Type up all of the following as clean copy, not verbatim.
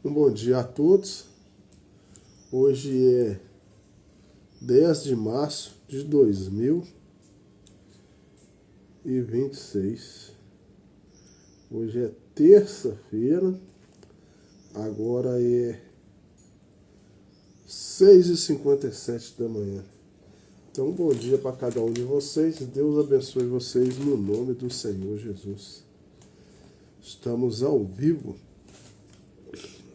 Um bom dia a todos. Hoje é 10 de março de 2026. Hoje é terça-feira. Agora é 6h57 da manhã. Então, bom dia para cada um de vocês. Deus abençoe vocês no nome do Senhor Jesus. Estamos ao vivo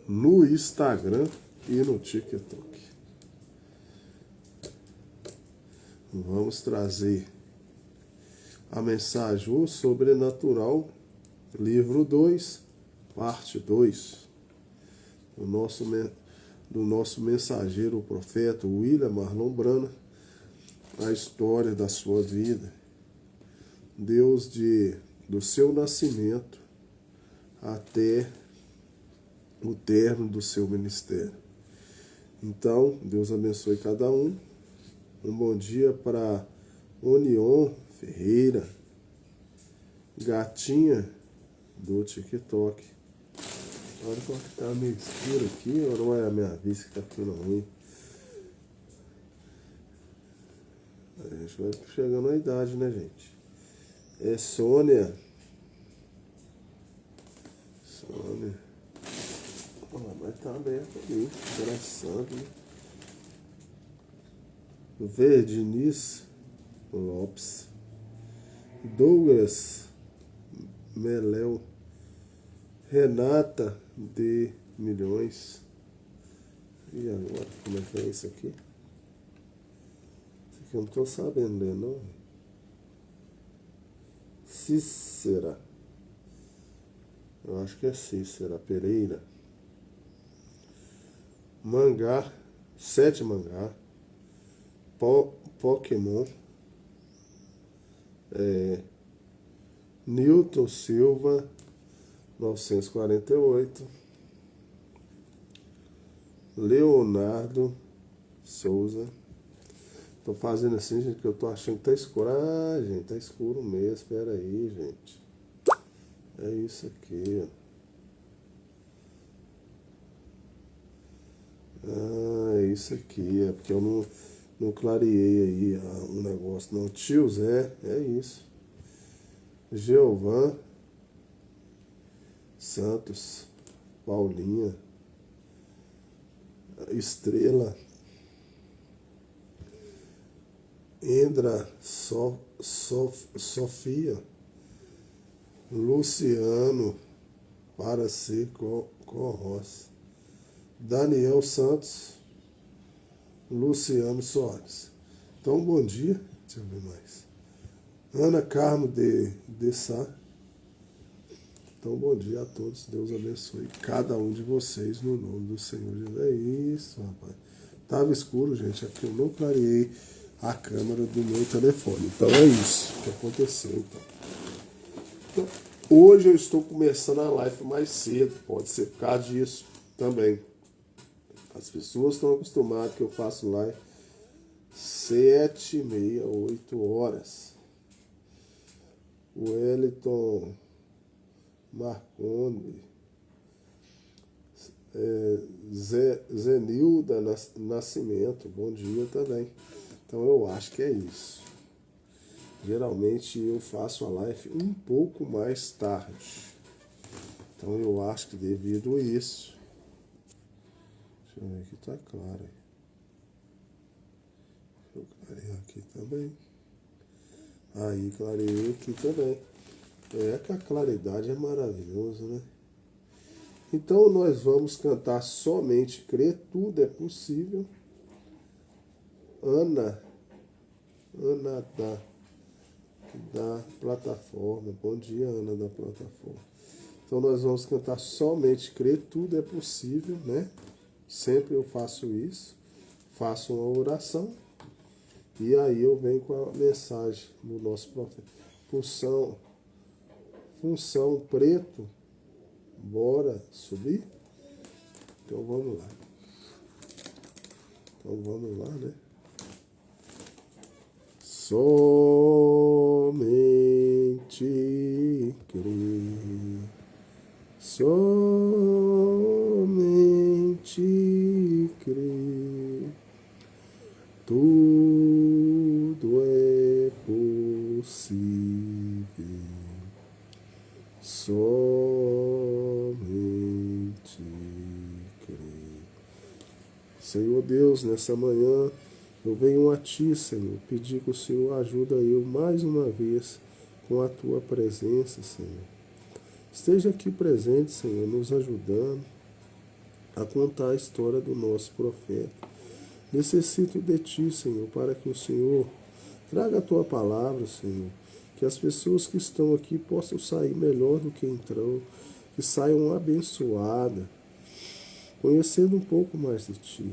no Instagram e no TikTok. Vamos trazer a mensagem O Sobrenatural, livro 2, parte 2, do nosso mensageiro, o profeta William Marlon Branham, a história da sua vida, Deus do seu nascimento até o término do seu ministério. Então, Deus abençoe cada um. Um bom dia para Onion Ferreira, gatinha do TikTok. Olha como que tá meio escuro aqui, ou não é a minha vista que tá ficando ruim? A gente vai chegando à idade, né, gente? É Sônia. Mas tá aberto ali, interessante, né? Verdiniz Lopes, Douglas Meléu, Renata de Milhões. E agora, como é que é isso aqui? Isso aqui eu não tô sabendo ler, não. Cícera. Eu acho que é Cícera Pereira. Mangá, 7 mangá. Pokémon. Newton Silva, 948. Leonardo Souza. Tô fazendo assim, gente, que eu tô achando que tá escuro. Ah, gente, tá escuro mesmo. Espera aí, gente. É isso aqui, ó. Ah, é isso aqui. É porque eu não clareei aí um negócio. Não, tio Zé, é isso. Geovan Santos, Paulinha, Estrela, Endra Sofia, Luciano para ser Corros, Daniel Santos, Luciano Soares. Então, bom dia. Deixa eu ver mais. Ana Carmo de Sá. Então, bom dia a todos. Deus abençoe cada um de vocês no nome do Senhor Jesus. É isso, rapaz. Tava escuro, gente. É porque eu não clareei a câmera do meu telefone. Então, é isso que aconteceu. Então, hoje eu estou começando a live mais cedo. Pode ser por causa disso também. As pessoas estão acostumadas que eu faço live 7h30, 8 horas. O Wellington Marconde, Zenilda Nascimento, bom dia também. Então eu acho que é isso. Geralmente eu faço a live um pouco mais tarde. Então eu acho que devido a isso. Deixa eu ver aqui, tá claro. Eu clarei aqui também. Aí clarei aqui também. É que a claridade é maravilhosa, né? Então nós vamos cantar somente Crer Tudo é Possível. Ana da plataforma. Bom dia, Ana da plataforma. Então nós vamos cantar somente Crer Tudo é Possível, né? Sempre eu faço isso. Faço uma oração. E aí eu venho com a mensagem do nosso profeta. Função preto. Bora subir? Então vamos lá. Né? Somente crer. Somente somente crer, tudo é possível. Somente crer. Senhor Deus, nessa manhã eu venho a Ti, Senhor, pedir que o Senhor ajude eu mais uma vez com a Tua presença, Senhor. Esteja aqui presente, Senhor, nos ajudando a contar a história do nosso profeta. Necessito de Ti, Senhor, para que o Senhor traga a Tua palavra, Senhor. Que as pessoas que estão aqui possam sair melhor do que entrou, que saiam abençoadas, conhecendo um pouco mais de Ti.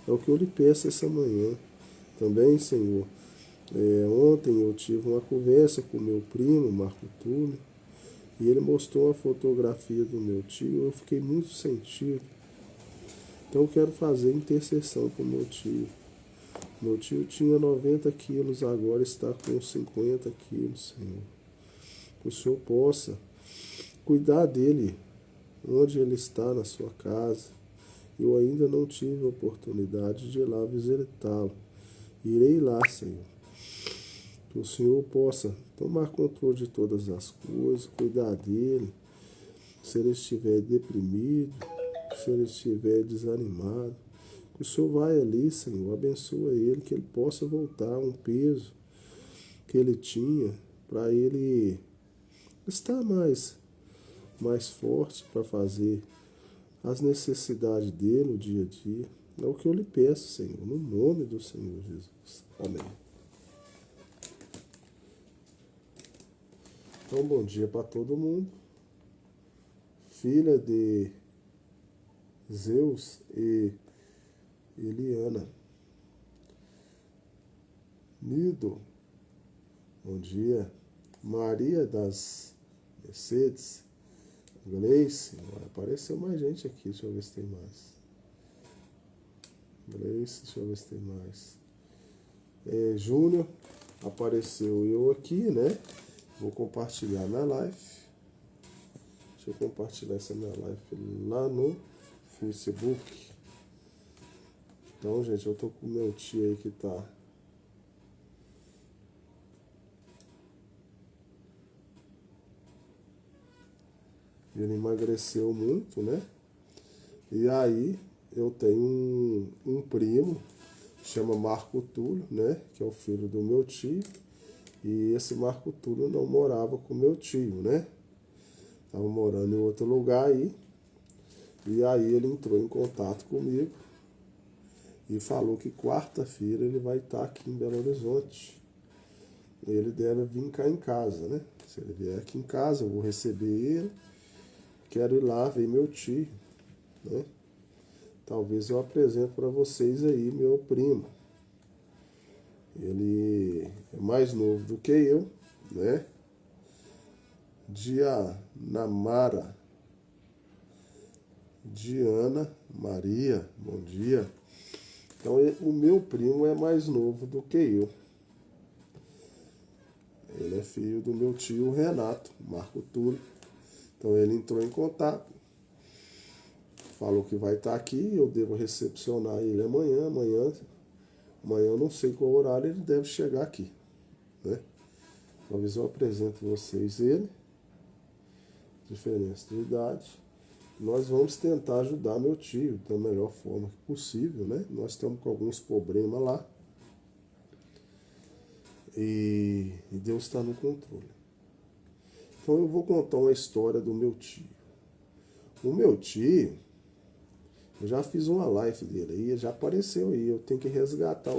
É o que eu lhe peço essa manhã. Também, Senhor, ontem eu tive uma conversa com meu primo, Marco Túlio, e ele mostrou uma fotografia do meu tio. Eu fiquei muito sentido. Então eu quero fazer intercessão com meu tio. Meu tio tinha 90 quilos, agora está com 50 quilos, Senhor. Que o Senhor possa cuidar dele, onde ele está, na sua casa. Eu ainda não tive a oportunidade de ir lá visitá-lo. Irei lá, Senhor. Que o Senhor possa tomar controle de todas as coisas, cuidar dele. Se ele estiver deprimido, se ele estiver desanimado, que o Senhor vai ali, Senhor, abençoa ele, que ele possa voltar um peso que ele tinha, para ele estar mais forte para fazer as necessidades dele no dia a dia. É o que eu lhe peço, Senhor, no nome do Senhor Jesus. Amém. Então, bom dia para todo mundo. Filha de Zeus e Eliana. Nido, bom dia. Maria das Mercedes. Gleice, apareceu mais gente aqui, deixa eu ver se tem mais. Gleice, deixa eu ver se tem mais. Júnior, apareceu eu aqui, né? Vou compartilhar minha live. Deixa eu compartilhar essa minha live lá no Facebook. Então, gente, eu tô com o meu tio aí que tá. Ele emagreceu muito, né? E aí eu tenho um primo, chama Marco Túlio, né? Que é o filho do meu tio. E esse Marco Túlio não morava com meu tio, né? Estava morando em outro lugar aí. E aí ele entrou em contato comigo e falou que quarta-feira ele vai estar aqui em Belo Horizonte. Ele deve vir cá em casa, né? Se ele vier aqui em casa, eu vou receber ele. Quero ir lá ver meu tio, né? Talvez eu apresente para vocês aí meu primo. Ele é mais novo do que eu, né? Diana Maria, bom dia. Então o meu primo é mais novo do que eu. Ele é filho do meu tio Renato, Marco Túlio. Então ele entrou em contato, falou que vai estar aqui, eu devo recepcionar ele amanhã eu não sei qual horário ele deve chegar aqui, né? Talvez eu apresente vocês ele, diferença de idade. Nós vamos tentar ajudar meu tio da melhor forma possível, né? Nós estamos com alguns problemas lá. E Deus está no controle. Então eu vou contar uma história do meu tio. O meu tio, eu já fiz uma live dele aí, já apareceu aí, eu tenho que resgatar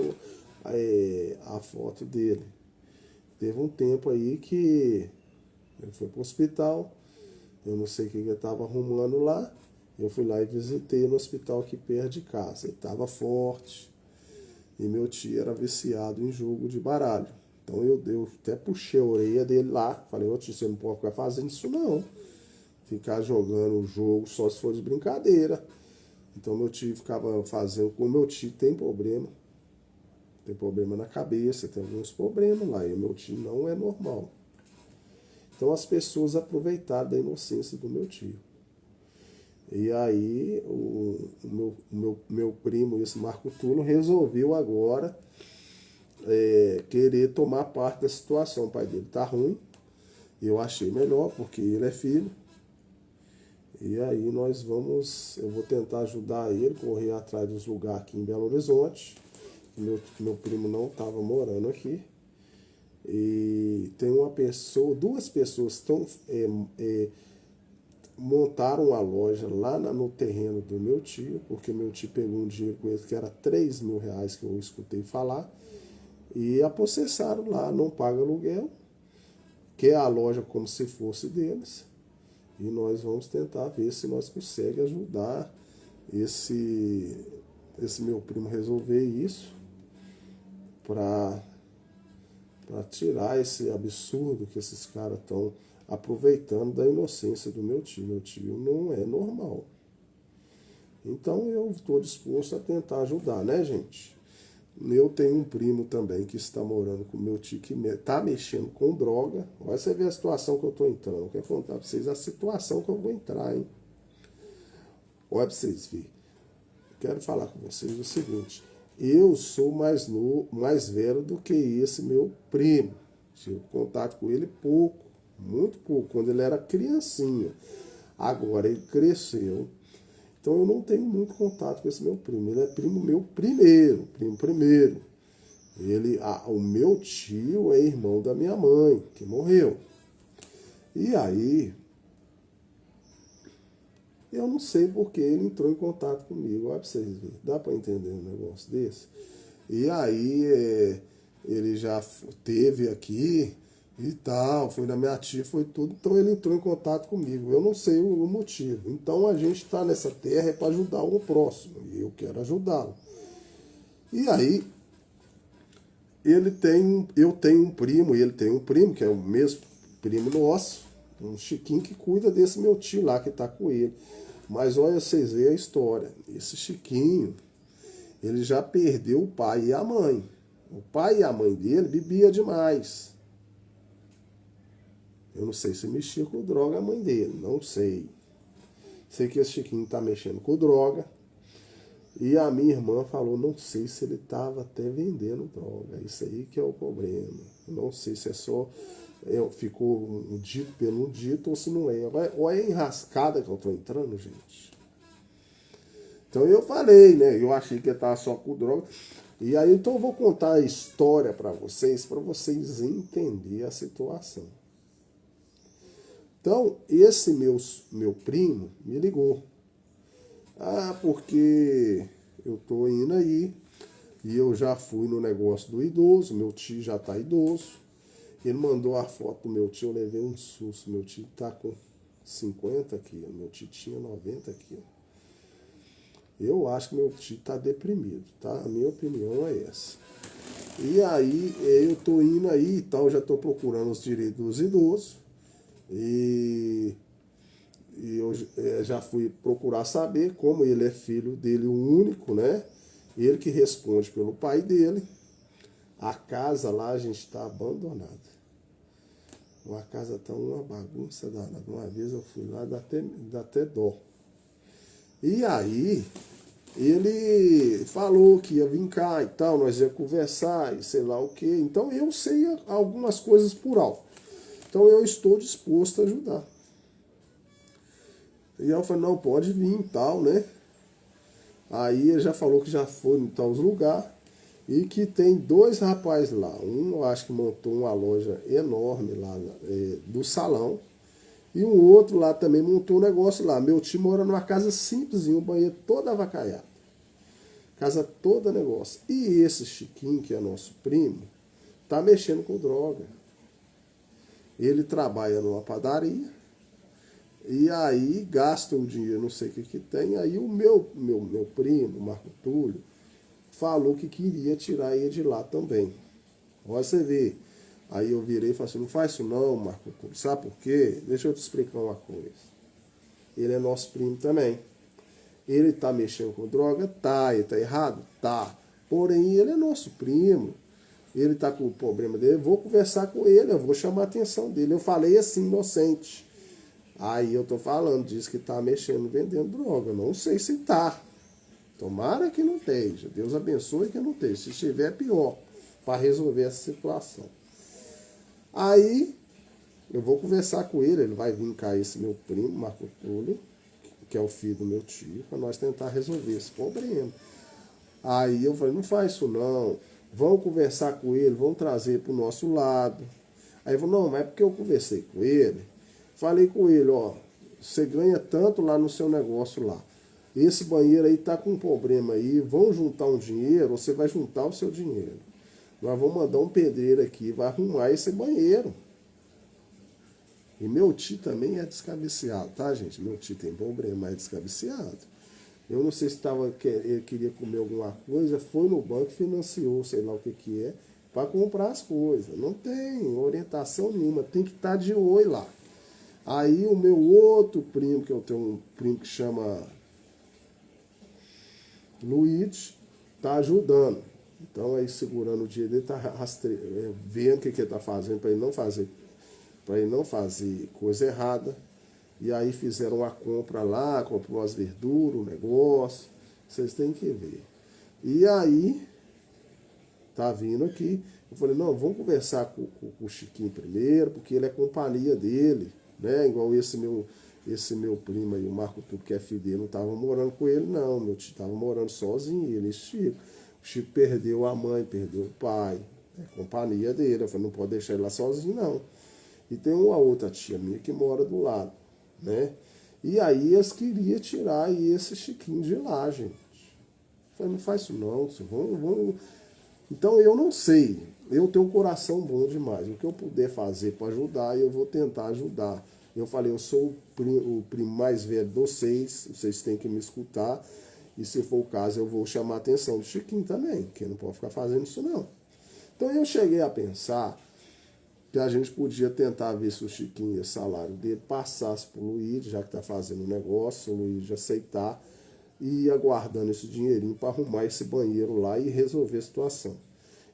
a foto dele. Teve um tempo aí que ele foi para o hospital, eu não sei o que ele estava arrumando lá, eu fui lá e visitei no hospital aqui perto de casa. Ele estava forte e meu tio era viciado em jogo de baralho. Então eu até puxei a orelha dele lá, falei, ô tio, você não pode ficar fazendo isso não. Ficar jogando o jogo só se for de brincadeira. Então meu tio ficava fazendo, como meu tio tem problema na cabeça, tem alguns problemas lá, e o meu tio não é normal. Então as pessoas aproveitaram da inocência do meu tio. E aí meu primo, esse Marco Túlio, resolveu agora querer tomar parte da situação. O pai dele tá ruim, e eu achei melhor, porque ele é filho. E aí eu vou tentar ajudar ele, correr atrás dos lugares aqui em Belo Horizonte. Meu primo não estava morando aqui. E tem duas pessoas estão montaram uma loja lá no terreno do meu tio, porque meu tio pegou um dinheiro com eles que era R$ 3.000 que eu escutei falar, e apossessaram lá, não paga aluguel, quer a loja como se fosse deles, e nós vamos tentar ver se nós conseguimos ajudar esse meu primo resolver isso, para tirar esse absurdo que esses caras estão aproveitando da inocência do meu tio. Meu tio não é normal. Então eu estou disposto a tentar ajudar, né, gente? Eu tenho um primo também que está morando com meu tio, que está mexendo com droga. Olha, você vê a situação que eu estou entrando. Eu quero contar para vocês a situação que eu vou entrar, hein? Olha para vocês verem. Quero falar com vocês o seguinte. Eu sou mais velho do que esse meu primo. Tive contato com ele pouco, muito pouco, quando ele era criancinha. Agora ele cresceu. Então eu não tenho muito contato com esse meu primo. Ele é primo meu primo primeiro. O meu tio é irmão da minha mãe, que morreu. E aí, eu não sei porque ele entrou em contato comigo. Olha pra vocês verem. Dá pra entender um negócio desse? E aí, ele já teve aqui e tal, foi na minha tia, foi tudo. Então ele entrou em contato comigo. Eu não sei o motivo. Então a gente está nessa terra para ajudar o próximo. E eu quero ajudá-lo. E aí, eu tenho um primo, e ele tem um primo, que é o mesmo primo nosso, um Chiquinho que cuida desse meu tio lá que está com ele. Mas olha, vocês veem a história. Esse Chiquinho, ele já perdeu o pai e a mãe. O pai e a mãe dele bebia demais. Eu não sei se mexia com droga a mãe dele, não sei. Sei que esse Chiquinho está mexendo com droga. E a minha irmã falou, não sei se ele estava até vendendo droga. Isso aí que é o problema. Não sei se é só... ficou um dito pelo dito ou se não é. Olha a enrascada que eu estou entrando, gente. Então eu falei, né? Eu achei que ele estava só com droga. E aí então eu vou contar a história para vocês entenderem a situação. Então, esse meu primo me ligou. Ah, porque eu tô indo aí e eu já fui no negócio do idoso, meu tio já tá idoso. Ele mandou a foto do meu tio, eu levei um susto. Meu tio tá com 50 quilos, meu tio tinha 90 quilos. Eu acho que meu tio tá deprimido, tá? A minha opinião é essa. E aí eu tô indo aí e tal, já tô procurando os direitos dos idosos. E eu já fui procurar saber como ele é filho dele, o único, né? Ele que responde pelo pai dele. A casa lá, a gente está abandonada. Uma casa tá uma bagunça danada. Uma vez eu fui lá, dá até dó. E aí, ele falou que ia vir cá e tal, nós ia conversar e sei lá o quê. Então eu sei algumas coisas por alto. Então eu estou disposto a ajudar. E ela falou, não, pode vir e tal, né? Aí ele já falou que já foi em tal lugar e que tem dois rapazes lá. Um, eu acho que montou uma loja enorme lá do salão. E um outro lá também montou um negócio lá. Meu tio mora numa casa simplesinha, um banheiro todo avacaiado. Casa toda negócio. E esse Chiquinho, que é nosso primo, tá mexendo com droga. Ele trabalha numa padaria. E aí gasta o dinheiro, não sei o que tem. Aí o meu primo, Marco Túlio, falou que queria tirar ele de lá também. Olha você vê. Aí eu virei e falei assim, não faz isso não, Marco Túlio. Sabe por quê? Deixa eu te explicar uma coisa. Ele é nosso primo também. Ele tá mexendo com droga? Tá. Ele tá errado? Tá. Porém, ele é nosso primo. Ele tá com o problema dele. Eu vou conversar com ele, eu vou chamar a atenção dele. Eu falei assim, inocente. Aí eu tô falando, diz que tá mexendo, vendendo droga. Não sei se tá. Tomara que não esteja. Deus abençoe que não esteja. Se estiver, é pior, para resolver essa situação. Aí eu vou conversar com ele vai vir cá esse meu primo, Marco Túlio, que é o filho do meu tio, para nós tentar resolver esse problema. Aí eu falei, não faz isso não, vamos conversar com ele, vamos trazer para o nosso lado. Aí ele falou, não, mas é porque eu conversei com ele, falei com ele, ó, você ganha tanto lá no seu negócio lá. Esse banheiro aí tá com um problema aí, vão juntar um dinheiro, você vai juntar o seu dinheiro. Nós vamos mandar um pedreiro aqui, vai arrumar esse banheiro. E meu tio também é descabeceado, tá, gente? Meu tio tem problema, mas é descabeceado. Eu não sei se ele queria comer alguma coisa, foi no banco, financiou, sei lá o que é, para comprar as coisas. Não tem orientação nenhuma, tem que estar de olho lá. Aí o meu outro primo, que eu tenho um primo que chama Luiz, tá ajudando. Então aí segurando o dia dele, tá vendo o que ele tá fazendo para ele não fazer coisa errada. E aí fizeram uma compra lá, comprou as verduras, o negócio. Vocês têm que ver. E aí, tá vindo aqui. Eu falei, não, vamos conversar com o Chiquinho primeiro, porque ele é companhia dele, né? Igual esse meu primo aí, o Marco Tudo, que é filho dele, não estava morando com ele, não. Meu tio estava morando sozinho, ele e Chico. O Chico perdeu a mãe, perdeu o pai. É companhia dele. Eu falei, não pode deixar ele lá sozinho, não. E tem uma outra tia minha que mora do lado, né? E aí eles queriam tirar esse Chiquinho de lá, gente. Eu falei, não faz isso não, vamos. Então eu não sei, eu tenho um coração bom demais. O que eu puder fazer para ajudar, eu vou tentar ajudar. Eu falei, eu sou o primo mais velho de vocês têm que me escutar. E se for o caso, eu vou chamar a atenção do Chiquinho também, que não pode ficar fazendo isso não. Então eu cheguei a pensar que a gente podia tentar ver se o Chiquinho, o salário dele, passasse para o Luiz, já que está fazendo o negócio, o Luiz aceitar, e ir aguardando esse dinheirinho para arrumar esse banheiro lá e resolver a situação.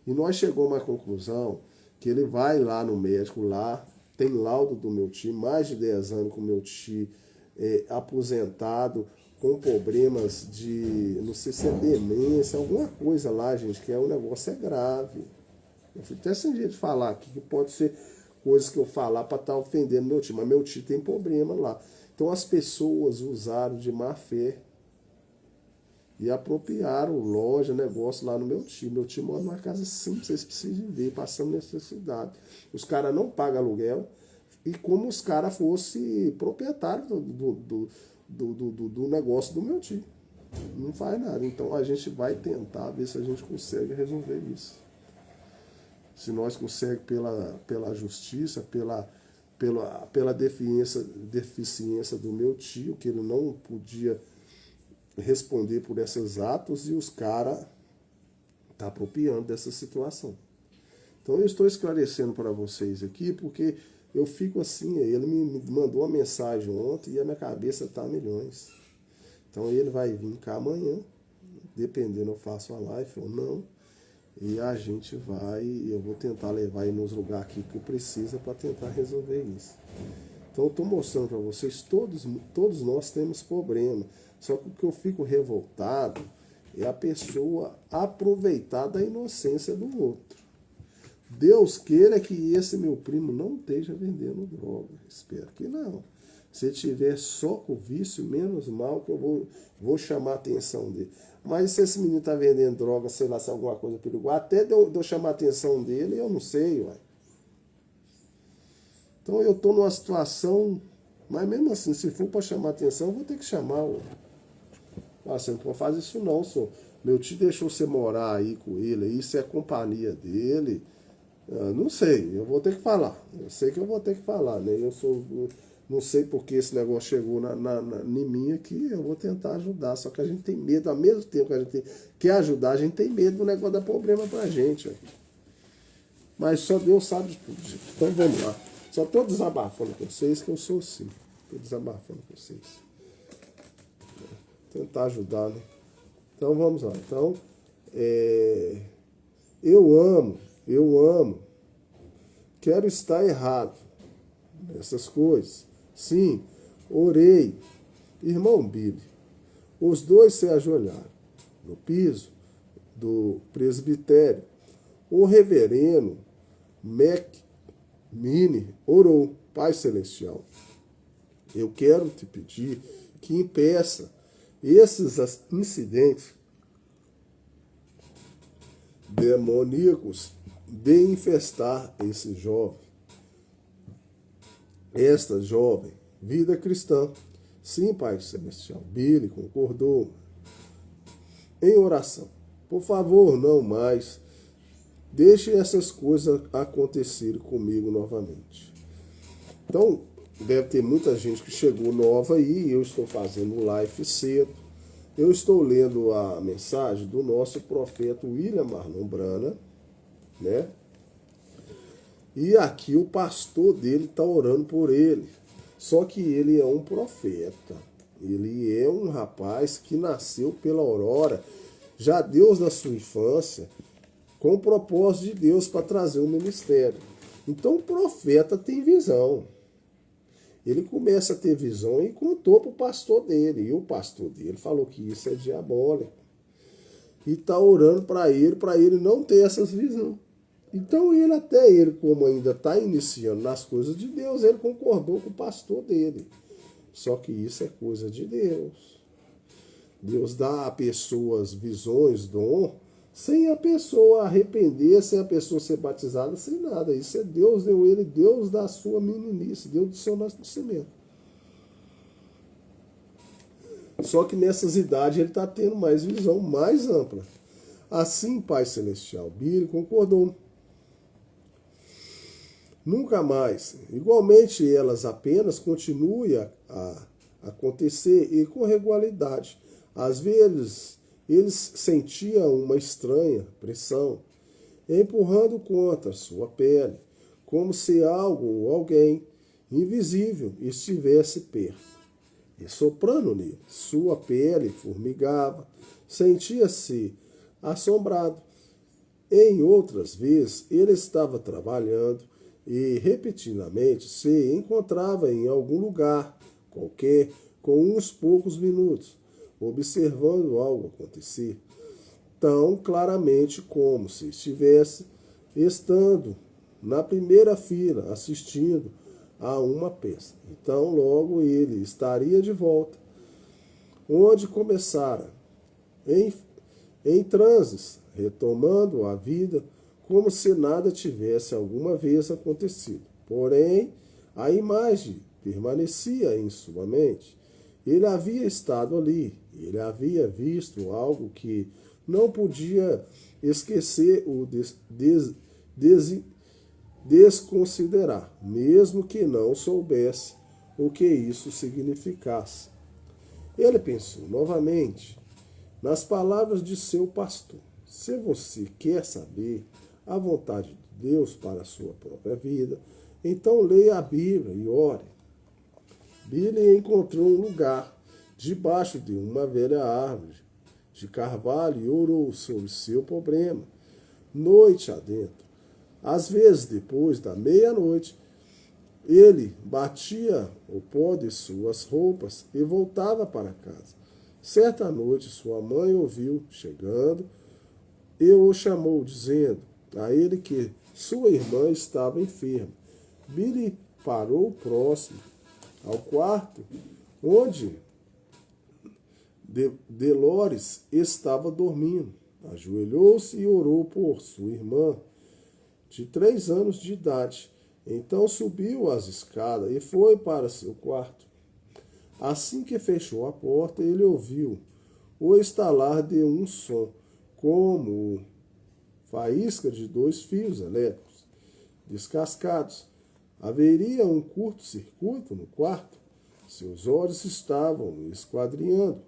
E nós chegamos à conclusão que ele vai lá no médico, lá tem laudo do meu tio, mais de 10 anos com o meu tio aposentado, com problemas de, não sei se é demência, alguma coisa lá, gente, que o negócio é grave. Eu fico até sem jeito de falar aqui, que pode ser coisas que eu falar para estar ofendendo meu tio, mas meu tio tem problema lá. Então as pessoas usaram de má fé e apropriaram loja, negócio lá no meu tio. Meu tio mora numa casa simples, vocês precisam ver, passando necessidade. Os caras não pagam aluguel e como os caras fossem proprietários do negócio do meu tio. Não faz nada. Então a gente vai tentar ver se a gente consegue resolver isso. Se nós conseguimos pela justiça, pela deficiência do meu tio, que ele não podia responder por esses atos, e os caras estão apropriando dessa situação. Então eu estou esclarecendo para vocês aqui, porque eu fico assim, ele me mandou uma mensagem ontem e a minha cabeça está a milhões. Então ele vai vir cá amanhã, dependendo eu faço a live ou não. E a gente eu vou tentar levar ele nos lugares aqui que precisa para tentar resolver isso. Então eu estou mostrando para vocês, todos nós temos problema. Só que o que eu fico revoltado é a pessoa aproveitar da inocência do outro. Deus queira que esse meu primo não esteja vendendo droga. Espero que não. Se tiver só com vício, menos mal que eu vou chamar a atenção dele. Mas se esse menino está vendendo droga, sei lá, se é alguma coisa perigosa, até de eu chamar a atenção dele, eu não sei, ué. Então eu estou numa situação, mas mesmo assim, se for para chamar a atenção, eu vou ter que chamar, ué. Ah, você não pode fazer isso não, senhor. Meu tio deixou você morar aí com ele, isso é companhia dele. Não sei, eu vou ter que falar. Eu sei que eu vou ter que falar, né? Não sei porque esse negócio chegou em mim aqui, eu vou tentar ajudar. Só que a gente tem medo, ao mesmo tempo que a gente quer ajudar, a gente tem medo do negócio dar problema pra gente. Ó. Mas só Deus sabe de tudo, gente. Então vamos lá. Só estou desabafando com vocês, que eu sou assim. Estou desabafando com vocês. Tentar ajudar, né? Então vamos lá. Então, eu amo. Quero estar errado nessas coisas. Sim, Orei. Irmão Billy. Os dois se ajoelharam no piso do presbitério. O reverendo McMini orou. Pai Celestial, eu quero te pedir que impeça esses incidentes demoníacos de infestar esse jovem, esta jovem, vida cristã. Sim, Pai Celestial. Billy concordou em oração. Por favor, não mais deixe essas coisas acontecerem comigo novamente. Então, deve ter muita gente que chegou nova aí. Eu estou fazendo live cedo. Eu estou lendo a mensagem do nosso profeta William Marlon Branham, né? E aqui o pastor dele está orando por ele. Só que ele é um profeta. Ele é um rapaz que nasceu pela aurora, já Deus na sua infância, com o propósito de Deus para trazer um ministério. Então o profeta tem visão. Ele começa a ter visão e contou para o pastor dele. E o pastor dele falou que isso é diabólico. E está orando para ele não ter essas visões. Então ele, como ainda está iniciando nas coisas de Deus, ele concordou com o pastor dele. Só que isso é coisa de Deus. Deus dá a pessoas visões, dom, sem a pessoa arrepender, sem a pessoa ser batizada, sem nada. Isso é Deus, deu ele, Deus da sua meninice, Deus do seu nascimento. Só que nessas idades ele está tendo mais visão, mais ampla. Assim, Pai Celestial, Billy concordou. Nunca mais. Igualmente, elas apenas continuem a acontecer e com regularidade. Às vezes, eles sentiam uma estranha pressão, empurrando contra sua pele, como se algo ou alguém invisível estivesse perto. E soprando nele, sua pele formigava, sentia-se assombrado. Em outras vezes, ele estava trabalhando e repetidamente se encontrava em algum lugar qualquer com uns poucos minutos, observando algo acontecer, tão claramente como se estivesse estando na primeira fila assistindo a uma peça. Então logo ele estaria de volta, onde começara, em transes, retomando a vida, como se nada tivesse alguma vez acontecido. Porém, a imagem permanecia em sua mente. Ele havia estado ali, ele havia visto algo que não podia esquecer ou desconsiderar, mesmo que não soubesse o que isso significasse. Ele pensou novamente nas palavras de seu pastor. Se você quer saber a vontade de Deus para a sua própria vida, então leia a Bíblia e ore. Billy encontrou um lugar debaixo de uma velha árvore de carvalho e orou sobre seu problema, noite adentro. Às vezes, depois da meia-noite, ele batia o pó de suas roupas e voltava para casa. Certa noite, sua mãe ouviu chegando e o chamou, dizendo a ele que sua irmã estava enferma. Billy parou próximo ao quarto onde Dolores estava dormindo. Ajoelhou-se e orou por sua irmã, de 3 anos de idade. Então subiu as escadas e foi para seu quarto. Assim que fechou a porta, ele ouviu o estalar de um som, como faísca de 2 fios elétricos descascados. Haveria um curto-circuito no quarto. Seus olhos estavam esquadrinhando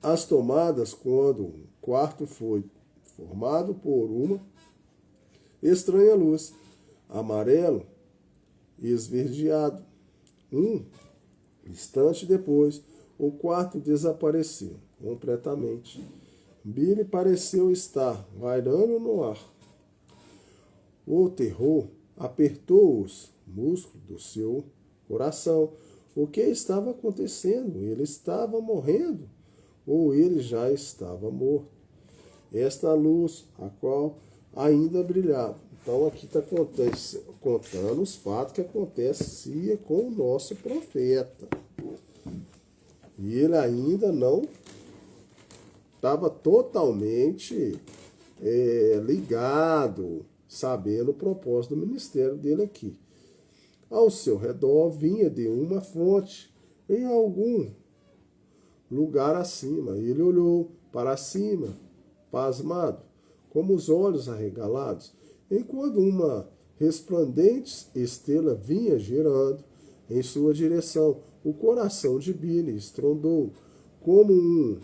as tomadas quando o quarto foi formado por uma estranha luz, amarelo e esverdeado. Um instante depois, o quarto desapareceu completamente. Billy pareceu estar vairando no ar. O terror apertou os músculos do seu coração. o que estava acontecendo. Ele estava morrendo ou ele já estava morto. Esta luz, a qual ainda brilhava. Então aqui está contando os fatos que aconteciam com o nosso profeta. E ele ainda não estava totalmente ligado, sabendo o propósito do ministério dele aqui. Ao seu redor vinha de uma fonte em algum lugar acima. Ele olhou para cima, pasmado, como os olhos arregalados, enquanto uma resplandente estrela vinha girando em sua direção. O coração de Billy estrondou como um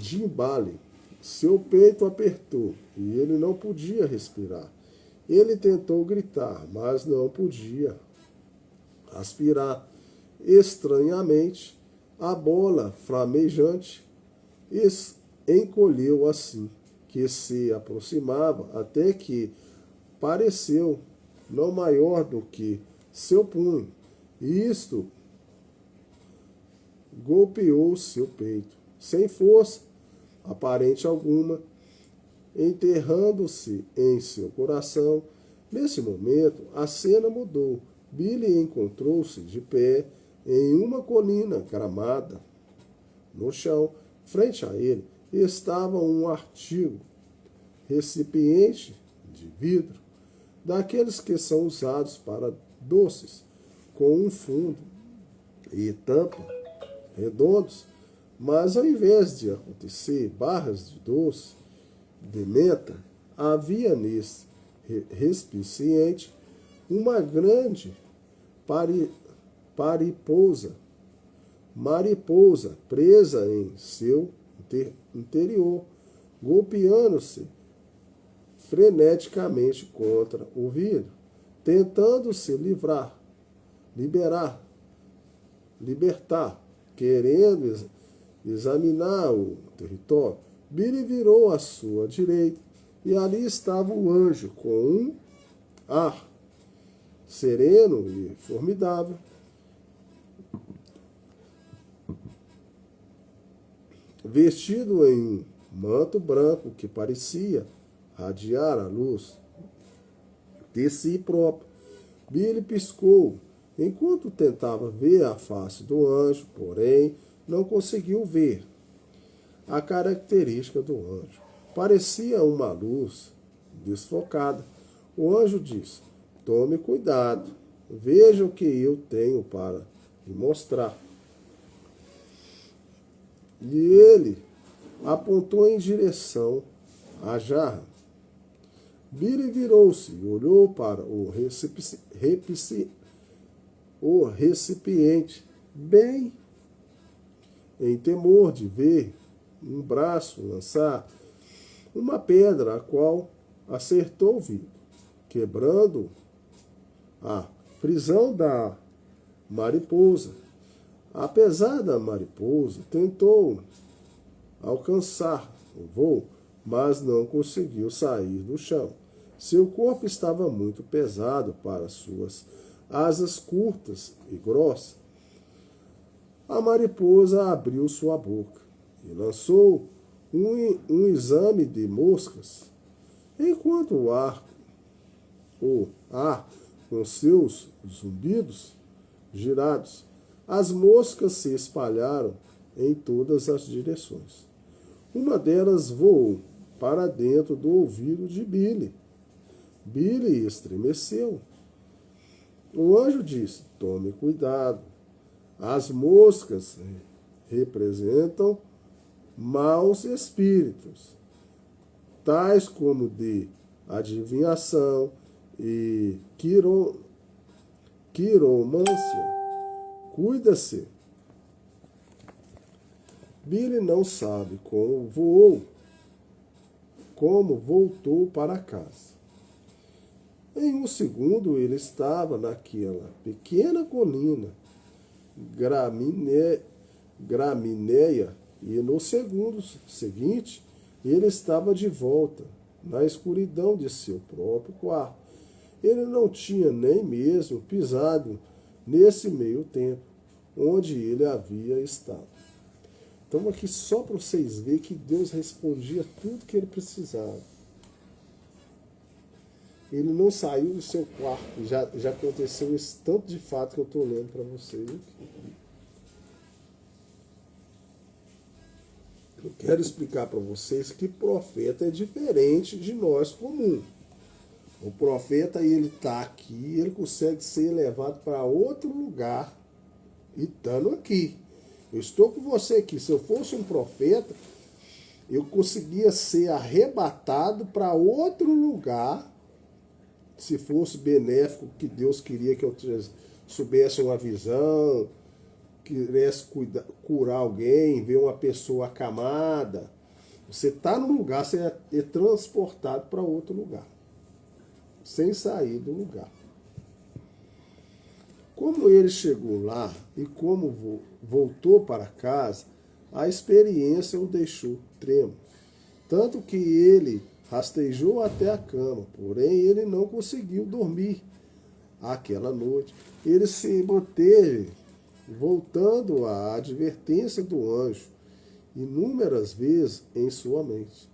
timbale. Seu peito apertou e ele não podia respirar. Ele tentou gritar, mas não podia aspirar. Estranhamente, a bola flamejante encolheu assim que se aproximava até que pareceu não maior do que seu punho. E isto golpeou seu peito, sem força aparente alguma, enterrando-se em seu coração. Nesse momento, a cena mudou. Billy encontrou-se de pé em uma colina gramada. No chão, frente a ele, estava um antigo recipiente de vidro, daqueles que são usados para doces, com um fundo e tampa redondos, mas ao invés de acontecer barras de doce de menta, havia nesse recipiente uma grande mariposa presa em seu interior, golpeando-se freneticamente contra o vidro, tentando se libertar, querendo examinar o território. Billy virou à sua direita e ali estava o anjo com um ar sereno e formidável. Vestido em um manto branco que parecia radiar a luz de si próprio. Billy piscou enquanto tentava ver a face do anjo, porém não conseguiu ver a característica do anjo. Parecia uma luz desfocada. O anjo disse: "Tome cuidado, veja o que eu tenho para lhe mostrar." E ele apontou em direção à jarra. Billy virou-se e olhou para o recipiente, bem em temor de ver um braço lançar uma pedra, a qual acertou o vidro, quebrando a prisão da mariposa. Apesar da mariposa, tentou alcançar o voo, mas não conseguiu sair do chão. Seu corpo estava muito pesado para suas asas curtas e grossas. A mariposa abriu sua boca e lançou um exame de moscas, enquanto o ar com seus zumbidos girados, as moscas se espalharam em todas as direções. Uma delas voou para dentro do ouvido de Billy. Billy estremeceu. O anjo disse: "Tome cuidado. As moscas representam maus espíritos, tais como de adivinhação e quiromância. Cuida-se." Billy não sabe como voltou para casa. Em um segundo ele estava naquela pequena colina gramínea e no segundo seguinte ele estava de volta na escuridão de seu próprio quarto. Ele não tinha nem mesmo pisado nesse meio tempo, onde ele havia estado. Então aqui só para vocês verem que Deus respondia tudo que ele precisava. Ele não saiu do seu quarto. Já aconteceu esse tanto de fato que eu estou lendo para vocês aqui. Eu quero explicar para vocês que profeta é diferente de nós comum. O profeta, ele está aqui, ele consegue ser levado para outro lugar e estando aqui. Eu estou com você aqui. Se eu fosse um profeta, eu conseguia ser arrebatado para outro lugar, se fosse benéfico, que Deus queria que eu soubesse uma visão, quisesse curar alguém, ver uma pessoa acamada. Você está num lugar, você é transportado para outro lugar, sem sair do lugar. Como ele chegou lá e como voltou para casa, a experiência o deixou trêmulo. Tanto que ele rastejou até a cama, porém ele não conseguiu dormir aquela noite. Ele se manteve voltando à advertência do anjo inúmeras vezes em sua mente,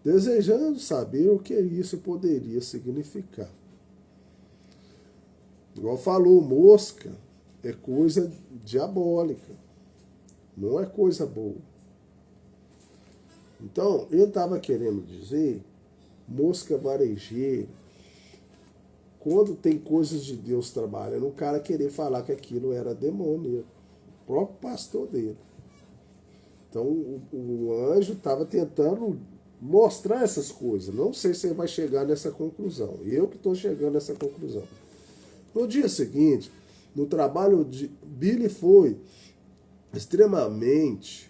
desejando saber o que isso poderia significar. Igual falou, mosca é coisa diabólica, não é coisa boa. Então, ele estava querendo dizer, mosca varejeira, quando tem coisas de Deus trabalhando, o cara querer falar que aquilo era demônio, o próprio pastor dele. Então, o anjo estava tentando mostrar essas coisas. Não sei se ele vai chegar nessa conclusão. Eu que estou chegando nessa conclusão. No dia seguinte, no trabalho de Billy foi extremamente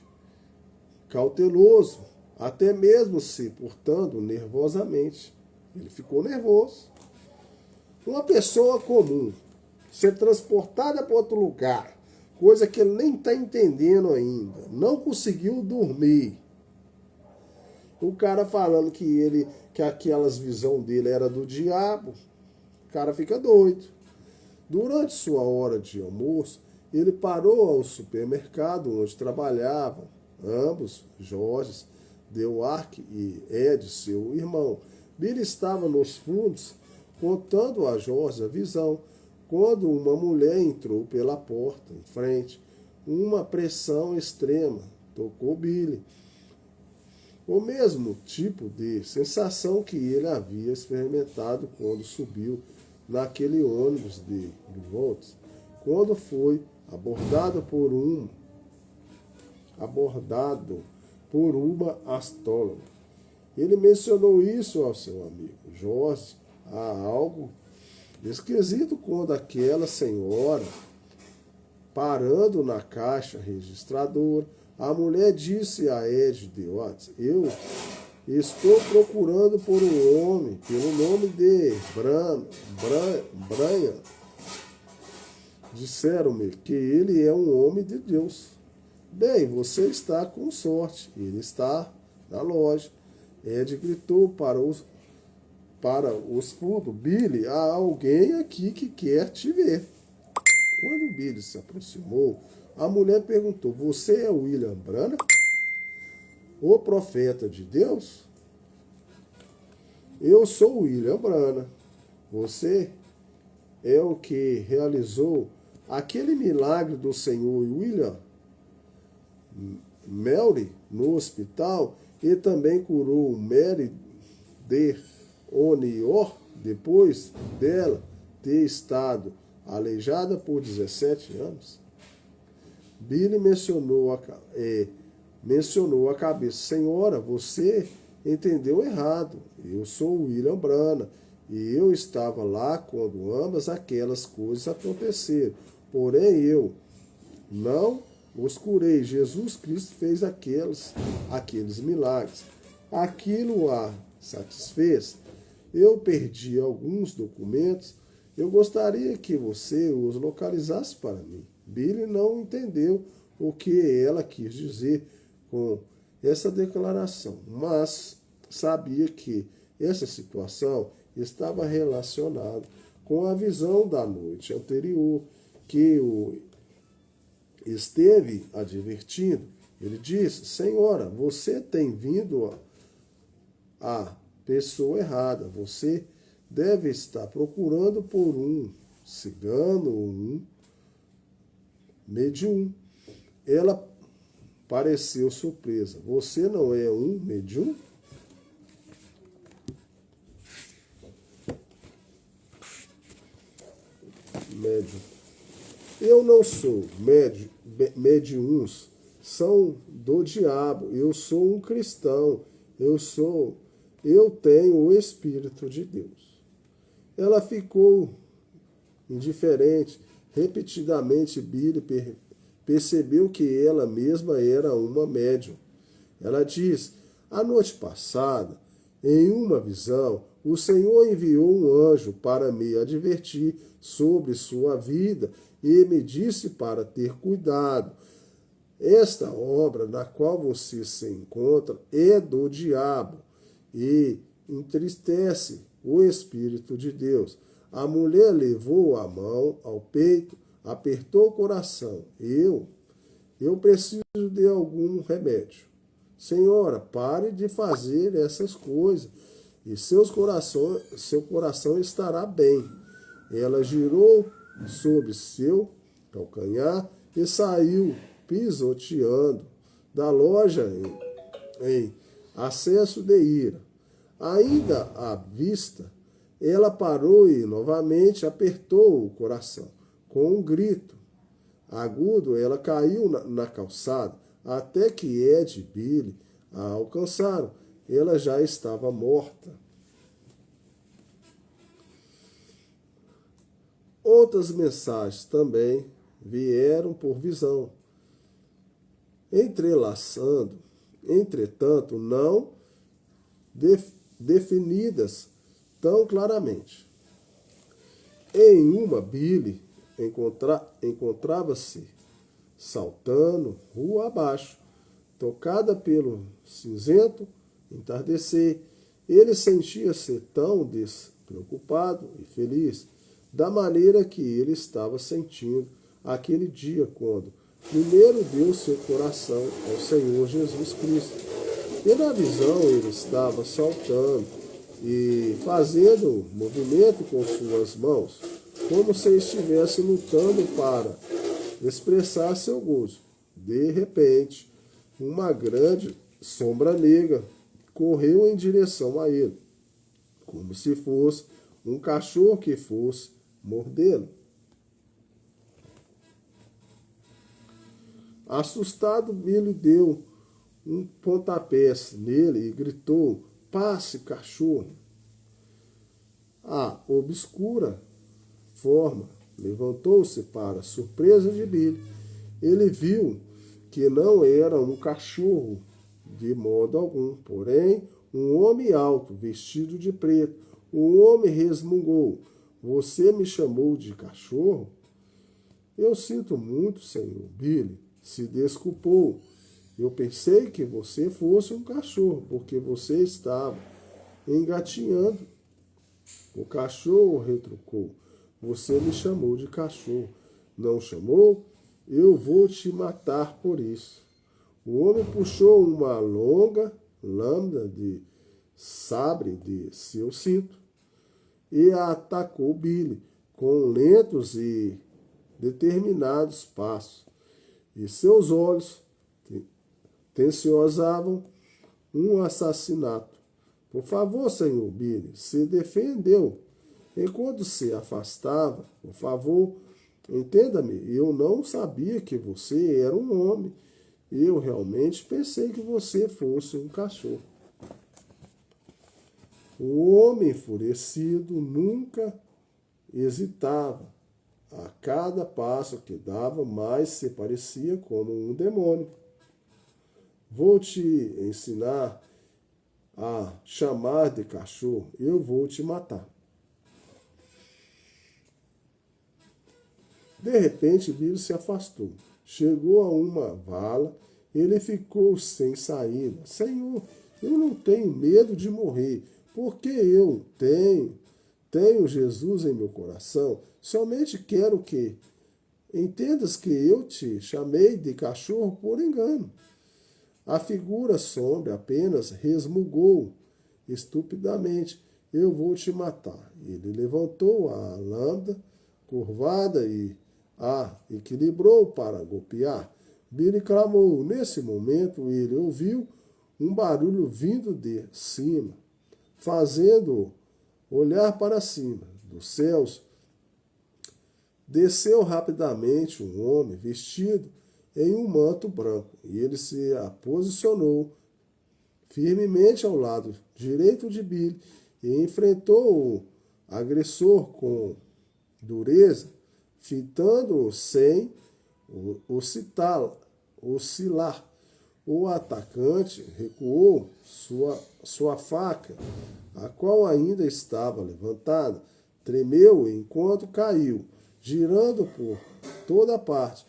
cauteloso, até mesmo se portando nervosamente. Ele ficou nervoso. Uma pessoa comum ser transportada para outro lugar, coisa que ele nem está entendendo ainda, não conseguiu dormir. O cara falando que aquelas visões dele era do diabo, o cara fica doido. Durante sua hora de almoço, ele parou ao supermercado onde trabalhavam ambos, Jorge, Deuarque e Ed, seu irmão. Billy estava nos fundos, contando a Jorge a visão, quando uma mulher entrou pela porta em frente. Uma pressão extrema tocou Billy. O mesmo tipo de sensação que ele havia experimentado quando subiu naquele ônibus de voltas, quando foi abordado por uma astróloga. Ele mencionou isso ao seu amigo Jorge. Há algo esquisito quando aquela senhora, parando na caixa registradora, a mulher disse a Ed de Watts: eu estou procurando por um homem pelo nome de Brian. Disseram-me que ele é um homem de Deus. Bem, você está com sorte. Ele está na loja. Ed gritou para os fundos: Billy, há alguém aqui que quer te ver. Quando Billy se aproximou, a mulher perguntou: você é William Branham, o profeta de Deus? Eu sou William Branham. Você é o que realizou aquele milagre do Senhor William Mary no hospital e também curou Mary de Onior depois dela ter estado aleijada por 17 anos. Billy mencionou a cabeça. Senhora, você entendeu errado. Eu sou William Branham e eu estava lá quando ambas aquelas coisas aconteceram. Porém, eu não os curei. Jesus Cristo fez aqueles milagres. Aquilo a satisfez. Eu perdi alguns documentos. Eu gostaria que você os localizasse para mim. Billy não entendeu o que ela quis dizer com essa declaração, mas sabia que essa situação estava relacionada com a visão da noite anterior, que o esteve advertindo, ele disse: Senhora, você tem vindo a pessoa errada. Você deve estar procurando por um cigano ou um medium. Ela pareceu surpresa. Você não é um medium? Médium. Eu não sou médiums, são do diabo. Eu sou um cristão. Eu tenho o Espírito de Deus. Ela ficou indiferente. Repetidamente, Billy percebeu que ela mesma era uma médium. Ela diz: a noite passada, em uma visão, o Senhor enviou um anjo para me advertir sobre sua vida e me disse para ter cuidado. Esta obra na qual você se encontra é do diabo e entristece o Espírito de Deus. A mulher levou a mão ao peito, apertou o coração. Eu preciso de algum remédio. Senhora, pare de fazer essas coisas e seu coração estará bem. Ela girou sobre seu calcanhar e saiu pisoteando da loja em acesso de ira. Ainda à vista, ela parou e novamente apertou o coração. Com um grito agudo, ela caiu na calçada, até que Ed e Billy a alcançaram. Ela já estava morta. Outras mensagens também vieram por visão, entrelaçando, entretanto, não definidas tão claramente. Em uma, Billy encontrava-se saltando rua abaixo, tocada pelo cinzento entardecer. Ele sentia-se tão despreocupado e feliz, da maneira que ele estava sentindo aquele dia quando primeiro deu seu coração ao Senhor Jesus Cristo. E na visão ele estava saltando e fazendo movimento com suas mãos, como se estivesse lutando para expressar seu gozo. De repente, uma grande sombra negra correu em direção a ele, como se fosse um cachorro que fosse mordê-lo. Assustado, Billy deu um pontapé nele e gritou: passe, cachorro! A obscura forma levantou-se para surpresa de Billy. Ele viu que não era um cachorro de modo algum, porém um homem alto, vestido de preto. O homem resmungou: você me chamou de cachorro? Eu sinto muito, senhor. Billy se desculpou. Eu pensei que você fosse um cachorro, porque você estava engatinhando. O cachorro retrucou: você me chamou de cachorro. Não chamou? Eu vou te matar por isso. O homem puxou uma longa lâmina de sabre de seu cinto e atacou Billy com lentos e determinados passos. E seus olhos tensiosavam um assassinato. Por favor, senhor Billy, se defendeu. Enquanto se afastava, por favor, entenda-me, eu não sabia que você era um homem. Eu realmente pensei que você fosse um cachorro. O homem enfurecido nunca hesitava. A cada passo que dava, mais se parecia como um demônio. Vou te ensinar a chamar de cachorro. Eu vou te matar. De repente, Billy se afastou. Chegou a uma vala. Ele ficou sem saída. Senhor, eu não tenho medo de morrer, porque eu tenho Jesus em meu coração. Somente quero que Entendas que eu te chamei de cachorro por engano. A figura sombra apenas resmungou estupidamente: eu vou te matar. Ele levantou a lâmpada curvada e a equilibrou para golpear. Billy clamou. Nesse momento, ele ouviu um barulho vindo de cima, fazendo-o olhar para cima. Dos céus desceu rapidamente um homem vestido em um manto branco, e ele se posicionou firmemente ao lado direito de Billy e enfrentou o agressor com dureza, fitando-o sem oscilar. O atacante recuou sua faca, a qual ainda estava levantada, tremeu enquanto caiu, girando por toda parte.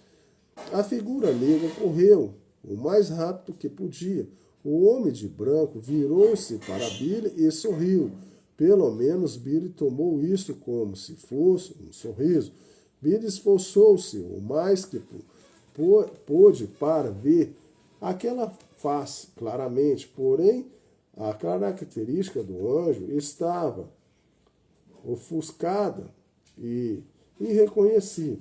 A figura negra correu o mais rápido que podia. O homem de branco virou-se para Billy e sorriu. Pelo menos Billy tomou isso como se fosse um sorriso. Billy esforçou-se o mais que pôde para ver aquela face claramente, porém a característica do anjo estava ofuscada e irreconhecível.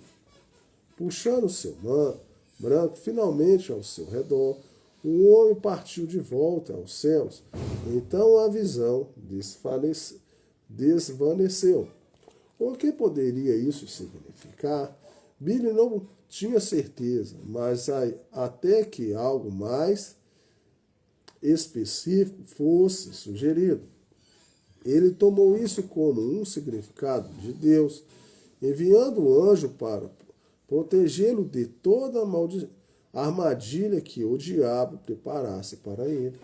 Puxando seu manto branco finalmente ao seu redor, o homem partiu de volta aos céus. Então a visão desvaneceu. O que poderia isso significar? Billy não tinha certeza, mas até que algo mais específico fosse sugerido. Ele tomou isso como um significado de Deus, enviando o anjo para protegê-lo de toda a armadilha que o diabo preparasse para ele.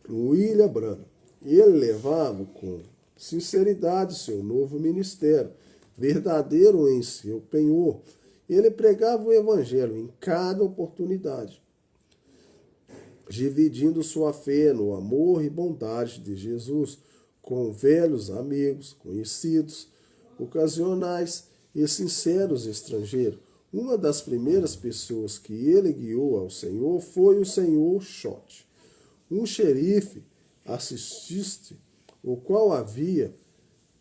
William Branham. Ele levava com sinceridade seu novo ministério, verdadeiro em seu penhor. Ele pregava o evangelho em cada oportunidade, dividindo sua fé no amor e bondade de Jesus com velhos amigos, conhecidos, ocasionais e sinceros estrangeiros. Uma das primeiras pessoas que ele guiou ao Senhor foi o Sr. Schott, um xerife assistente, o qual havia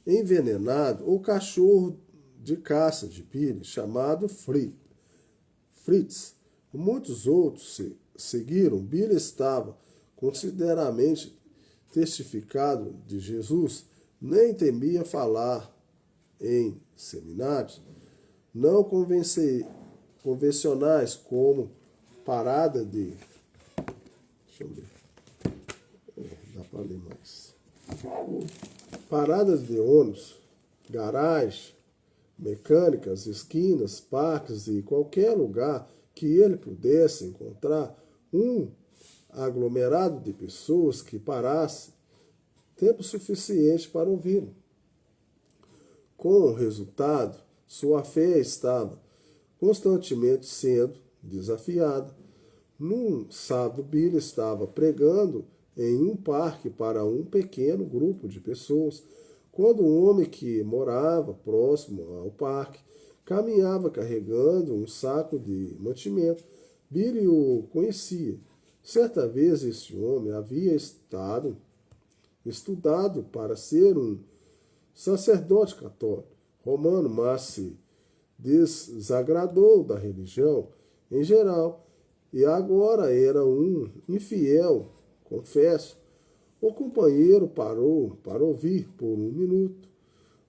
envenenado o cachorro de caça de Billy, chamado Fritz. Muitos outros seguiram. Billy estava consideravelmente testificado de Jesus, nem temia falar em seminários não convencionais como parada de... Deixa eu ver. Dá para ler mais. Paradas de ônibus, garagens, mecânicas, esquinas, parques e qualquer lugar que ele pudesse encontrar um aglomerado de pessoas que parasse tempo suficiente para ouvi-lo. Com o resultado, sua fé estava constantemente sendo desafiada. Num sábado, Billy estava pregando em um parque para um pequeno grupo de pessoas, quando um homem que morava próximo ao parque caminhava carregando um saco de mantimento. Billy o conhecia. Certa vez esse homem havia estudado para ser um sacerdote católico romano, mas se desagradou da religião em geral e agora era um infiel, confesso. O companheiro parou para ouvir por um minuto,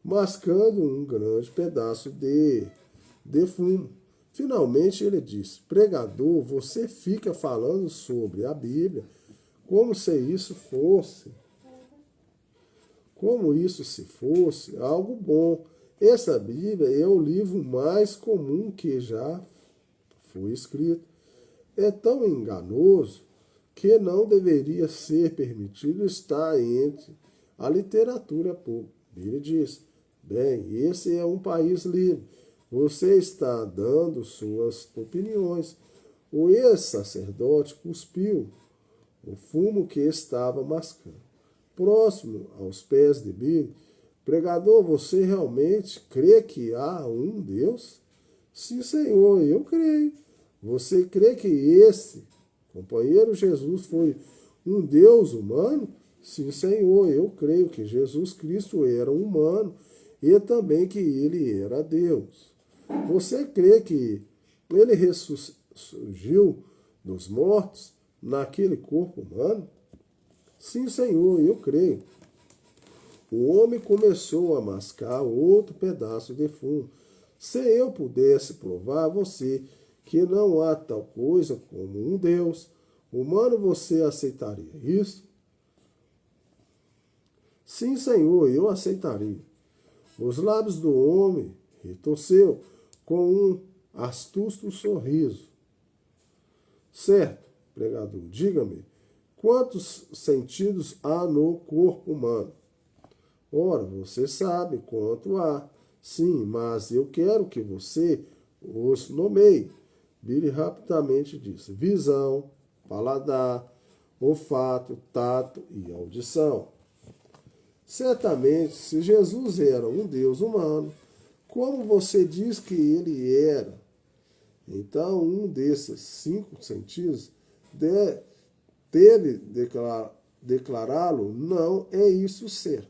mascando um grande pedaço de fumo. Finalmente ele disse: pregador, você fica falando sobre a Bíblia como se isso fosse algo bom. Essa Bíblia é o livro mais comum que já foi escrito. É tão enganoso que não deveria ser permitido estar entre a literatura pública. Ele diz: bem, esse é um país livre. Você está dando suas opiniões. O ex-sacerdote cuspiu o fumo que estava mascando. Próximo aos pés de Billy, Pregador, você realmente crê que há um Deus? Sim, Senhor, eu creio. Você crê que esse companheiro Jesus foi um Deus humano? Sim, Senhor, eu creio que Jesus Cristo era humano e também que ele era Deus. Você crê que ele ressurgiu dos mortos naquele corpo humano? Sim, Senhor, eu creio. O homem começou a mascar outro pedaço de fumo. Se eu pudesse provar a você que não há tal coisa como um Deus humano, você aceitaria isso? Sim, Senhor, eu aceitaria. Os lábios do homem retorceu com um astuto sorriso. Certo, pregador, diga-me, quantos sentidos há no corpo humano? Ora, você sabe quanto há. Sim, mas eu quero que você os nomeie. Billy rapidamente disse: visão, paladar, olfato, tato e audição. Certamente, se Jesus era um Deus humano, como você diz que ele era? Então, um desses 5 sentidos deve declará-lo, não é isso ser.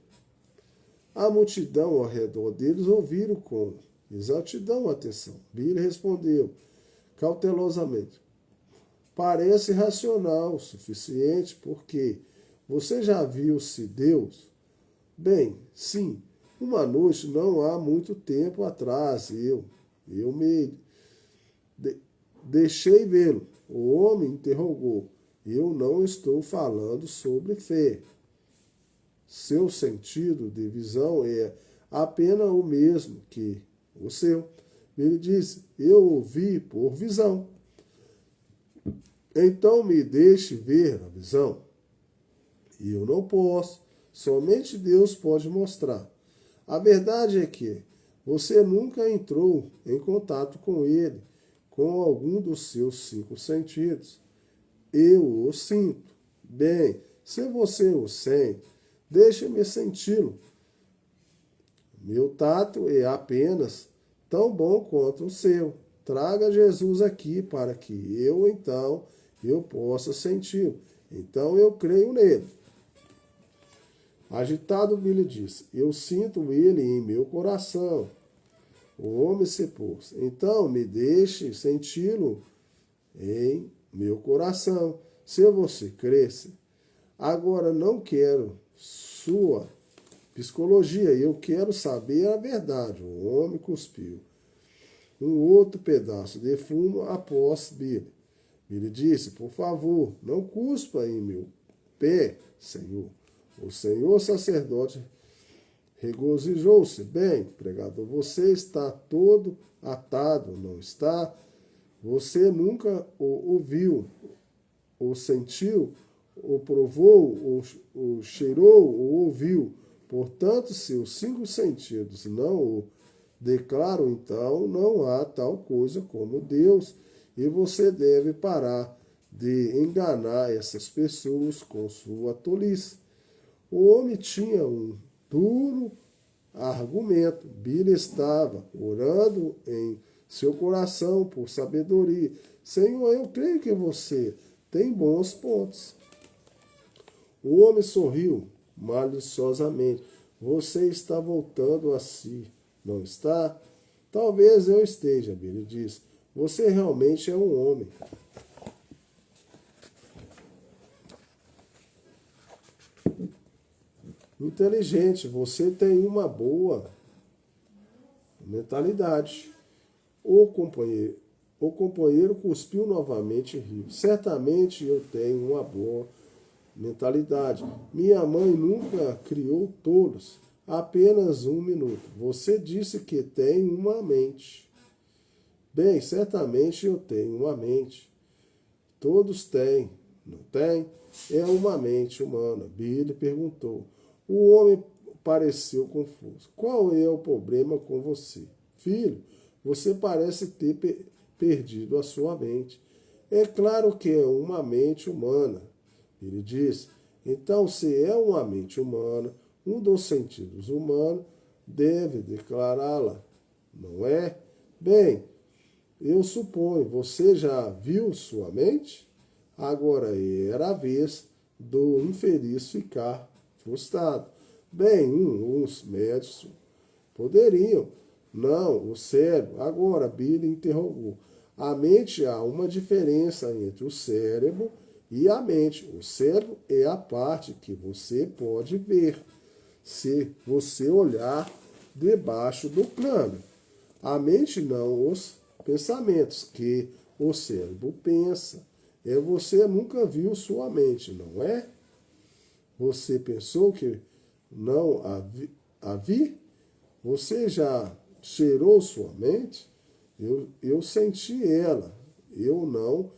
A multidão ao redor deles ouviram com exatidão a atenção. Billy respondeu cautelosamente: parece racional o suficiente, porque você já viu se Deus? Bem, sim, uma noite não há muito tempo atrás eu me deixei vê-lo. O homem interrogou: eu não estou falando sobre fé. Seu sentido de visão é apenas o mesmo que o seu. Ele disse: eu ouvi por visão. Então me deixe ver a visão. E eu não posso. Somente Deus pode mostrar. A verdade é que você nunca entrou em contato com ele, com algum dos seus 5 sentidos. Eu o sinto. Bem, se você o sente, deixe-me senti-lo. Meu tato é apenas tão bom quanto o seu. Traga Jesus aqui para que eu possa senti-lo. Então eu creio nele. Agitado, Billy disse: eu sinto ele em meu coração. O homem se pôs: então me deixe senti-lo em meu coração. Se você cresce, agora não quero sua psicologia, eu quero saber a verdade. O homem cuspiu um outro pedaço de fumo após Billy. Billy disse: por favor, não cuspa em meu pé, Senhor. O senhor sacerdote regozijou-se. Bem, pregador, você está todo atado, não está? Você nunca o ouviu, o sentiu, o provou, o cheirou, o ouviu. Portanto, seus 5 sentidos não o declaram, então não há tal coisa como Deus. E você deve parar de enganar essas pessoas com sua tolice. O homem tinha um duro argumento. Billy estava orando em seu coração por sabedoria. Senhor, eu creio que você tem bons pontos. O homem sorriu maliciosamente. Você está voltando a si, não está? Talvez eu esteja, Billy disse. Você realmente é um homem. Inteligente, você tem uma boa mentalidade. O companheiro cuspiu novamente e riu. Certamente eu tenho uma boa mentalidade. Minha mãe nunca criou tolos. Apenas 1 minuto. Você disse que tem uma mente. Bem, certamente eu tenho uma mente. Todos têm, não tem? É uma mente humana. Billy perguntou. O homem pareceu confuso. Qual é o problema com você? Filho, você parece ter perdido a sua mente. É claro que é uma mente humana. Ele disse: então, se é uma mente humana, um dos sentidos humanos deve declará-la, não é? Bem, eu suponho, você já viu sua mente? Agora era a vez do infeliz ficar frustrado. Bem, uns médicos poderiam. Não, o cérebro. Agora, Billy interrogou. A mente, há uma diferença entre o cérebro e a mente. O cérebro é a parte que você pode ver se você olhar debaixo do crânio. A mente não, os pensamentos que o cérebro pensa. Você nunca viu sua mente, não é? Você pensou que não a vi? Você já cheirou sua mente? Eu senti ela. Eu não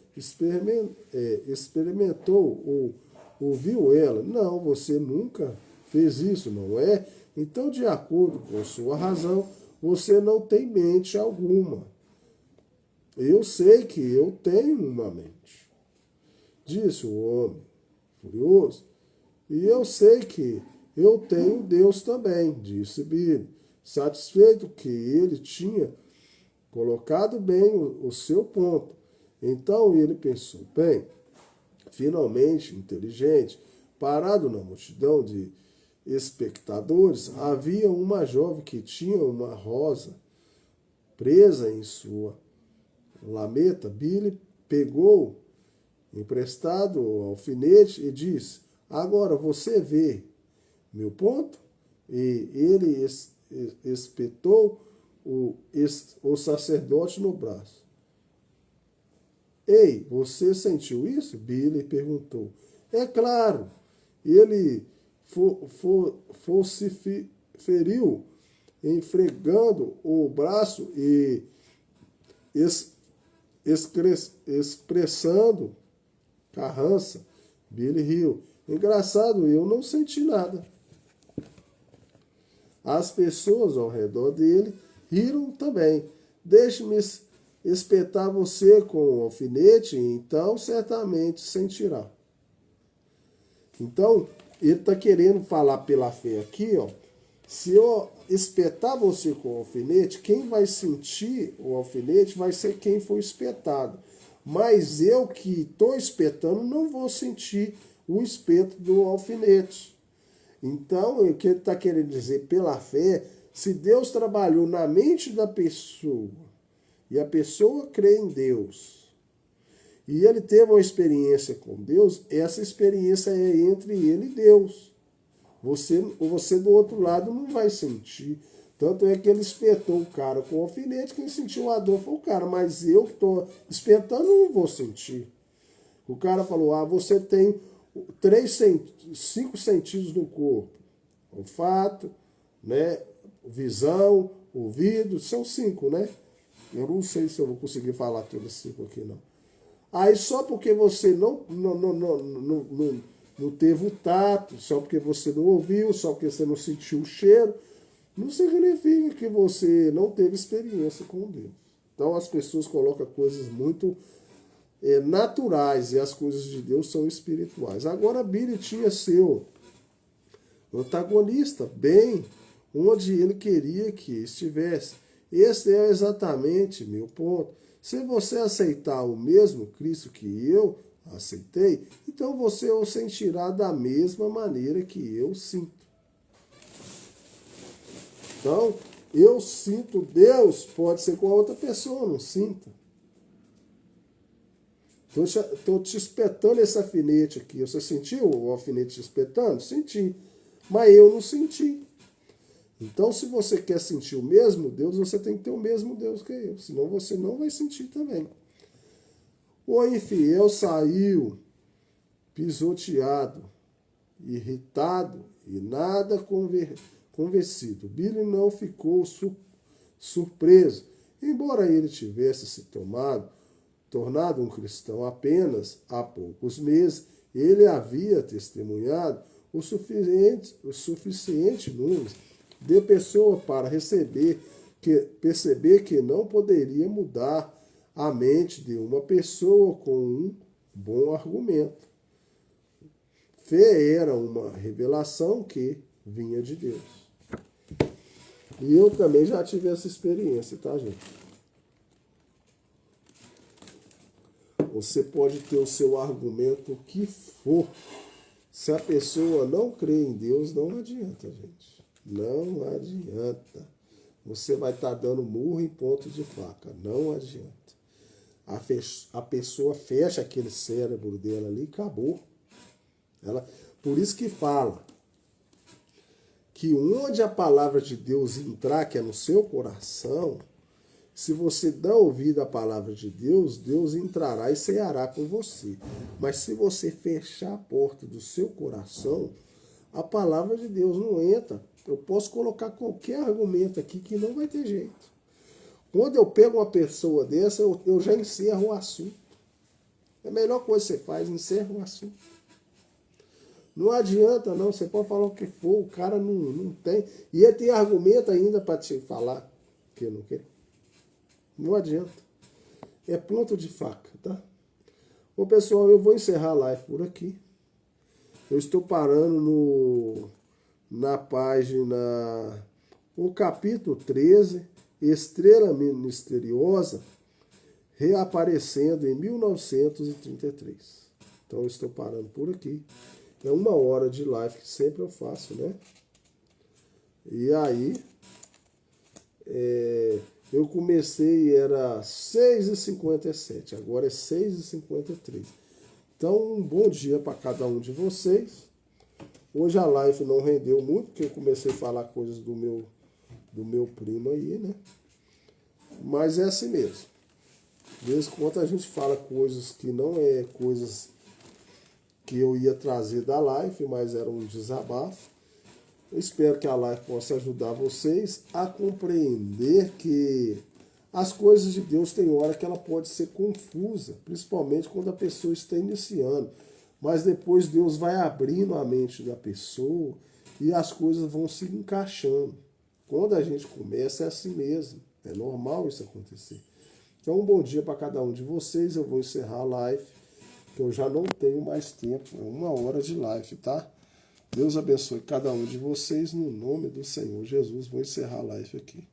experimentou ou ouviu ela. Não, você nunca fez isso, não é? Então, de acordo com sua razão, você não tem mente alguma. Eu sei que eu tenho uma mente, disse o homem, furioso. E eu sei que eu tenho Deus também, disse Billy, satisfeito que ele tinha colocado bem o seu ponto. Então ele pensou, bem, finalmente inteligente, parado na multidão de espectadores, havia uma jovem que tinha uma rosa presa em sua lameta. Billy pegou emprestado o alfinete e disse, agora você vê meu ponto? E ele espetou o sacerdote no braço. Ei, você sentiu isso? Billy perguntou. É claro, ele feriu, esfregando o braço e expressando carrança. Billy riu. Engraçado, eu não senti nada. As pessoas ao redor dele riram também. Deixe-me espetar você com o alfinete, então certamente sentirá. Então, ele está querendo falar pela fé aqui, ó. Se eu espetar você com o alfinete, quem vai sentir o alfinete vai ser quem foi espetado. Mas eu que estou espetando não vou sentir o espeto do alfinete. Então, o que ele está querendo dizer pela fé, se Deus trabalhou na mente da pessoa e a pessoa crê em Deus e ele teve uma experiência com Deus, essa experiência é entre ele e Deus. Você do outro lado não vai sentir. Tanto é que ele espetou o cara com o alfinete, quem sentiu a dor foi o cara, mas eu que estou espetando não vou sentir. O cara falou, você tem 5 sentidos no corpo. Olfato, né? Visão, ouvido, são 5, né? Eu não sei se eu vou conseguir falar todos os 5 aqui, não. Aí só porque você não teve o tato, só porque você não ouviu, só porque você não sentiu o cheiro, não significa que você não teve experiência com Deus. Então as pessoas colocam coisas muito naturais e as coisas de Deus são espirituais. Agora Billy tinha seu antagonista bem onde ele queria que estivesse. Esse é exatamente meu ponto. Se você aceitar o mesmo Cristo que eu aceitei, então você o sentirá da mesma maneira que eu sinto. Então, eu sinto Deus, pode ser com a outra pessoa, não sinta. Estou te espetando esse alfinete aqui. Você sentiu o alfinete te espetando? Senti. Mas eu não senti. Então, se você quer sentir o mesmo Deus, você tem que ter o mesmo Deus que eu. Senão você não vai sentir também. O infiel saiu pisoteado, irritado e nada convencido. Billy não ficou surpreso. Embora ele tivesse se tornado um cristão apenas há poucos meses, ele havia testemunhado o suficiente número de pessoas para perceber que não poderia mudar a mente de uma pessoa com um bom argumento. Fé era uma revelação que vinha de Deus. E eu também já tive essa experiência, tá, gente? Você pode ter o seu argumento o que for. Se a pessoa não crê em Deus, não adianta, gente. Não adianta. Você vai estar dando murro em ponto de faca. Não adianta. A pessoa fecha aquele cérebro dela ali e acabou. Por isso que fala que onde a palavra de Deus entrar, que é no seu coração, se você dá ouvido à palavra de Deus, Deus entrará e ceará com você. Mas se você fechar a porta do seu coração, a palavra de Deus não entra. Eu posso colocar qualquer argumento aqui que não vai ter jeito. Quando eu pego uma pessoa dessa, eu já encerro o assunto. É a melhor coisa que você faz, encerra o assunto. Não adianta não, você pode falar o que for, o cara não tem. E ele tem argumento ainda para te falar que não quer. Não adianta. É ponto de faca, tá? Bom, pessoal, eu vou encerrar a live por aqui. Eu estou parando na página, o capítulo 13, Estrela Misteriosa, reaparecendo em 1933. Então, eu estou parando por aqui. É 1 hora de live que sempre eu faço, né? E aí, eu comecei, era 6h57, agora é 6h53. Então, um bom dia para cada um de vocês. Hoje a live não rendeu muito, porque eu comecei a falar coisas do meu primo aí, né? Mas é assim mesmo. De vez em quando a gente fala coisas que não é coisas que eu ia trazer da live, mas era um desabafo. Eu espero que a live possa ajudar vocês a compreender que as coisas de Deus tem hora que ela pode ser confusa, principalmente quando a pessoa está iniciando. Mas depois Deus vai abrindo a mente da pessoa e as coisas vão se encaixando. Quando a gente começa é assim mesmo. É normal isso acontecer. Então, um bom dia para cada um de vocês. Eu vou encerrar a live, que eu já não tenho mais tempo. É 1 hora de live, tá? Deus abençoe cada um de vocês. No nome do Senhor Jesus, vou encerrar a live aqui.